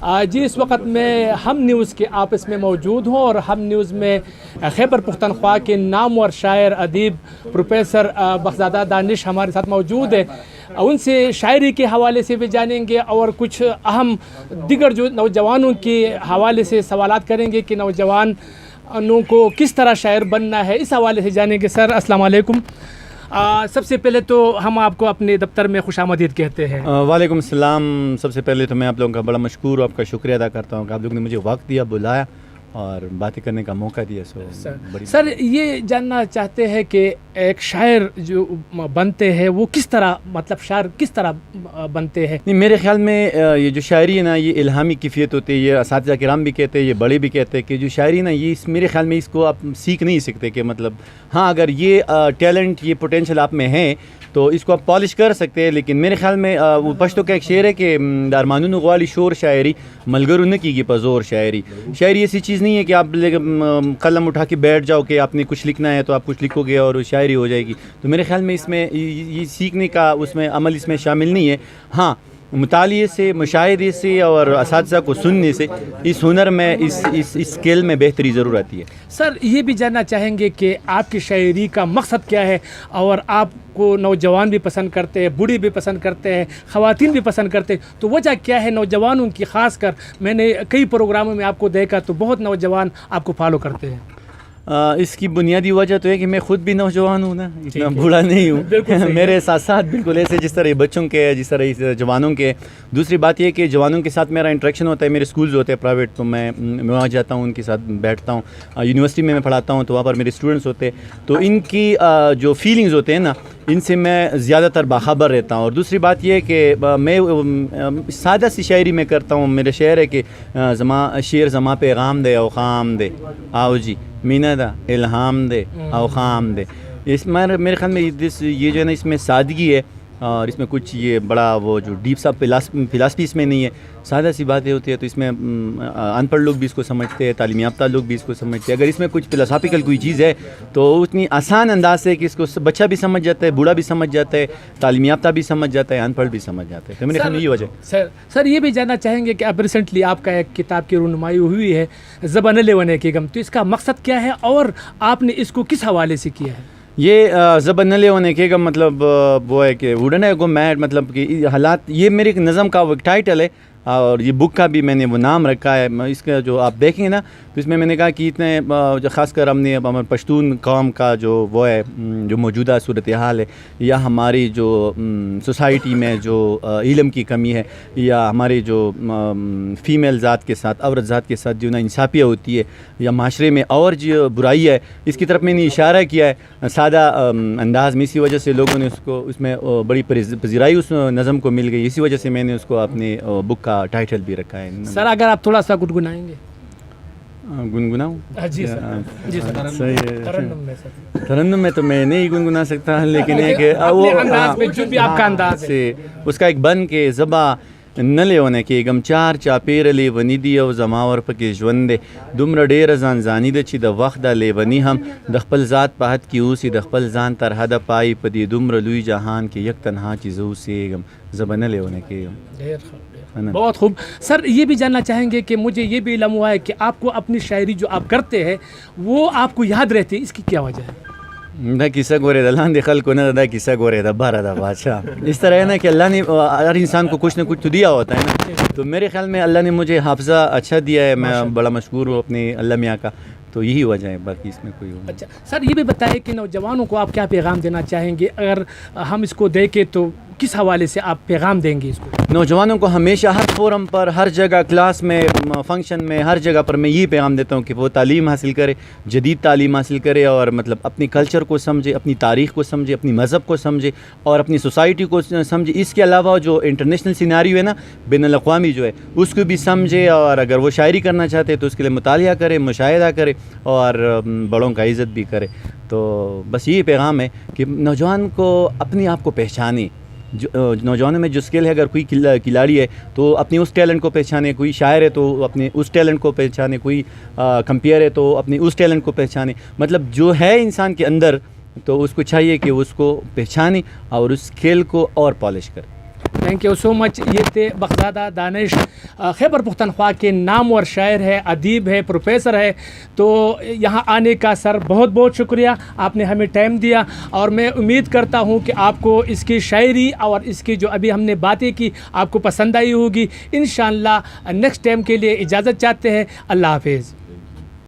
जी इस वक्त मैं हम न्यूज़ के ऑफिस में मौजूद हूँ और हम न्यूज़ में खैबर पख्तनख्वा के नामवर शायर अदीब प्रोफेसर बख्तज़ादा दानिश हमारे साथ मौजूद है। उनसे शायरी के हवाले से भी जानेंगे और कुछ अहम दिगर जो नौजवानों के हवाले से सवालात करेंगे कि नौजवानों को किस तरह शायर बनना है, इस हवाले से जानेंगे। सर अस्सलाम वालेकुम। सबसे पहले तो हम आपको अपने दफ्तर में खुशामदीद कहते हैं। वालेकुम सलाम। सबसे पहले तो मैं आप लोगों का बड़ा मशकूर और आपका शुक्रिया अदा करता हूँ कि आप लोगों ने मुझे वक्त दिया, बुलाया और बातें करने का मौका दिया। सर ये जानना चाहते हैं कि एक शायर जो बनते हैं वो किस तरह, मतलब शायर किस तरह बनते हैं? नहीं, मेरे ख्याल में ये जो शायरी है ना, ये इल्हामी कैफियत होती है। ये असातिज़ा किराम भी कहते हैं, ये बड़े भी कहते हैं कि जो शायरी ना, ये मेरे ख्याल में इसको आप सीख नहीं सकते कि मतलब हाँ अगर ये टैलेंट, ये पोटेंशियल आप में है तो इसको आप पॉलिश कर सकते हैं। लेकिन मेरे ख्याल में वो पश्तो का एक शेर है कि दारमानुन ग्वाली शोर शायरी मलगर न की पजोर शायरी। शायरी ऐसी चीज़ नहीं है कि आप कलम उठा के बैठ जाओ कि आपने कुछ लिखना है तो आप कुछ लिखोगे और शायरी हो जाएगी। तो मेरे ख्याल में इसमें ये सीखने का उसमें अमल इसमें शामिल नहीं है। हाँ, मुतालिए से, मुशाहिदे से और असातिज़ा को सुनने से इस हुनर में, इस स्किल में बेहतरी ज़रूर आती है। सर ये भी जानना चाहेंगे कि आपकी शायरी का मकसद क्या है और आपको नौजवान भी पसंद करते हैं, बूढ़े भी पसंद करते हैं, ख़वातीन भी पसंद करते हैं, तो वजह क्या है नौजवानों की? ख़ास कर मैंने कई प्रोग्रामों में आपको देखा तो बहुत नौजवान आपको फॉलो करते हैं। इसकी बुनियादी वजह तो है कि मैं ख़ुद भी नौजवान हूँ ना, इतना बूढ़ा नहीं हूँ। मेरे साथ साथ बिल्कुल ऐसे जिस तरह बच्चों के, जिस तरह इस जवानों के। दूसरी बात ये कि जवानों के साथ मेरा इंटरेक्शन होता है। मेरे स्कूल्स होते हैं प्राइवेट, तो मैं वहाँ जाता हूँ, उनके साथ बैठता हूँ। यूनिवर्सिटी में मैं पढ़ाता हूँ तो वहाँ पर मेरे स्टूडेंट्स होते हैं, तो इनकी जो फीलिंग्स होते हैं ना, इनसे मैं ज़्यादातर बाखबर रहता हूँ। और दूसरी बात यह है कि मैं सादा सी शायरी में करता हूँ। मेरे शेर है कि शेर ज़मा पैगाम दे औ ख़ाम दे, आओ जी मीना दा इल्हाम दे औ ख़ाम दे। इस मेरे ख्याल में ये जो है ना, इसमें सादगी है और इसमें कुछ ये बड़ा वो जो डीप सा फिलासफी इसमें नहीं है। सादा सी बातें होती है, तो इसमें अनपढ़ लोग भी इसको समझते हैं, तालीम याफ्ता लोग भी इसको समझते हैं। अगर इसमें कुछ फिलोसॉफिकल कोई चीज़ है तो उतनी आसान अंदाज से कि इसको बच्चा भी समझ जाता है, बूढ़ा भी समझ जाता है, तालीम याफ्ता भी समझ जाता है, अनपढ़ भी समझ जाता है। तो मेरे ख्याल में ये वजह। सर ये भी जानना चाहेंगे कि अब रिसेंटली आपका एक किताब की रुनुमाई हुई है, ज़बान लेवने की गम, तो इसका मकसद क्या है और आपने इसको किस हवाले से किया है? ये ज़बन नले होने के का मतलब वो है कि वुडन है गो मैड, मतलब कि हालात, ये मेरे एक नज़म का वो टाइटल है और ये बुक का भी मैंने वो नाम रखा है। इसका जो आप देखेंगे ना, तो इसमें मैंने कहा कि इतने जो ख़ासकर हमने हमारे पश्तून कौम का जो वो है, जो मौजूदा सूरत हाल है, या हमारी जो सोसाइटी में जो इल्म की कमी है, या हमारे जो फ़ीमेल ज़ात के साथ, औरत ज़ात के साथ जो ना इंसाफिया होती है, या माशरे में और जो बुराई है, इसकी तरफ मैंने इशारा किया है सादा अंदाज़ में। इसी वजह से लोगों ने उसको, उसमें बड़ी पजीराई उस नज़म को मिल गई। इसी वजह से मैंने उसको अपने बुक का टाइटल भी रखा है। सर अगर आप थोड़ा सा गुनगुनाएंगे? गुनगुनाऊँ? जी सर, जी सर। सही है। तरन्नुम में तो मैं नहीं गुनगुना सकता, लेकिन एक वो अंदाज में जो भी आपका अंदाज से उसका एक बन के ज़बा न ले होने के गम चार चापेर ले वनी दी और जमावर पके ज्वंदे दुम्र डेर जान जानी दची द वक्त ले वनी हम दखपल ज़ात पहत की उसी दखपल जान तरहद पाई पदी दुम्र लुई जहान के यक तनहा चीज़ों से गम ज़बन ले होने के गम। बहुत खूब। सर ये भी जानना चाहेंगे कि मुझे ये भी इल्म हुआ है कि आपको अपनी शायरी जो आप करते हैं वो आपको याद रहती है, इसकी क्या वजह है? दा किस्सा गोरे दा लांदे खल को ना दा किस्सा गोरे दा बारह दा बादशाह। इस तरह है ना कि अल्लाह ने हर इंसान को कुछ ना कुछ तो दिया होता है ना। तो मेरे ख्याल में अल्लाह ने मुझे हाफ़ज़ा अच्छा दिया है, मैं बड़ा मशकूर हूँ अपने अल्लाह मियाँ का। तो यही वजह है, बाकी इसमें कोई हो। अच्छा सर ये भी बताइए कि नौजवानों को आप क्या पैगाम देना चाहेंगे? अगर हम इसको देखें तो किस हवाले से आप पैगाम देंगे इसको? नौजवानों को हमेशा हर फोरम पर, हर जगह, क्लास में, फंक्शन में, हर जगह पर मैं ये पैगाम देता हूँ कि वो तालीम हासिल करे, जदीद तालीम हासिल करे और मतलब अपनी कल्चर को समझे, अपनी तारीख़ को समझे, अपनी मज़हब को समझे और अपनी सोसाइटी को समझे। इसके अलावा जो इंटरनेशनल सिनेरियो है ना, बैनुल-अक़वामी जो है, उसको भी समझे। और अगर वो शायरी करना चाहते हैं तो उसके लिए मुतालिया करे, मुशाहिदा करे और बड़ों का इज़्ज़त भी करे। तो बस ये पैगाम है कि नौजवान को अपने आप को पहचाने। जो नौजवानों में जो स्किल है, अगर कोई खिलाड़ी है तो अपनी उस टैलेंट को पहचाने, कोई शायर है तो अपने उस टैलेंट को पहचाने, कोई कंपेयर है तो अपनी उस टैलेंट को पहचाने। मतलब जो है इंसान के अंदर, तो उसको चाहिए कि उसको पहचाने और उस स्किल को और पॉलिश करे। Thank you so much. ये थे बख्जादा दानिश, खैबर पख्तनख्वा के नामवर शायर है, अदीब है, प्रोफेसर है. तो यहाँ आने का सर बहुत बहुत शुक्रिया, आपने हमें टाइम दिया. और मैं उम्मीद करता हूँ कि आपको इसकी शायरी और इसकी जो अभी हमने बातें की आपको पसंद आई होगी. इंशाअल्लाह नेक्स्ट टाइम के लिए इजाज़त चाहते हैं. अल्लाह हाफिज़.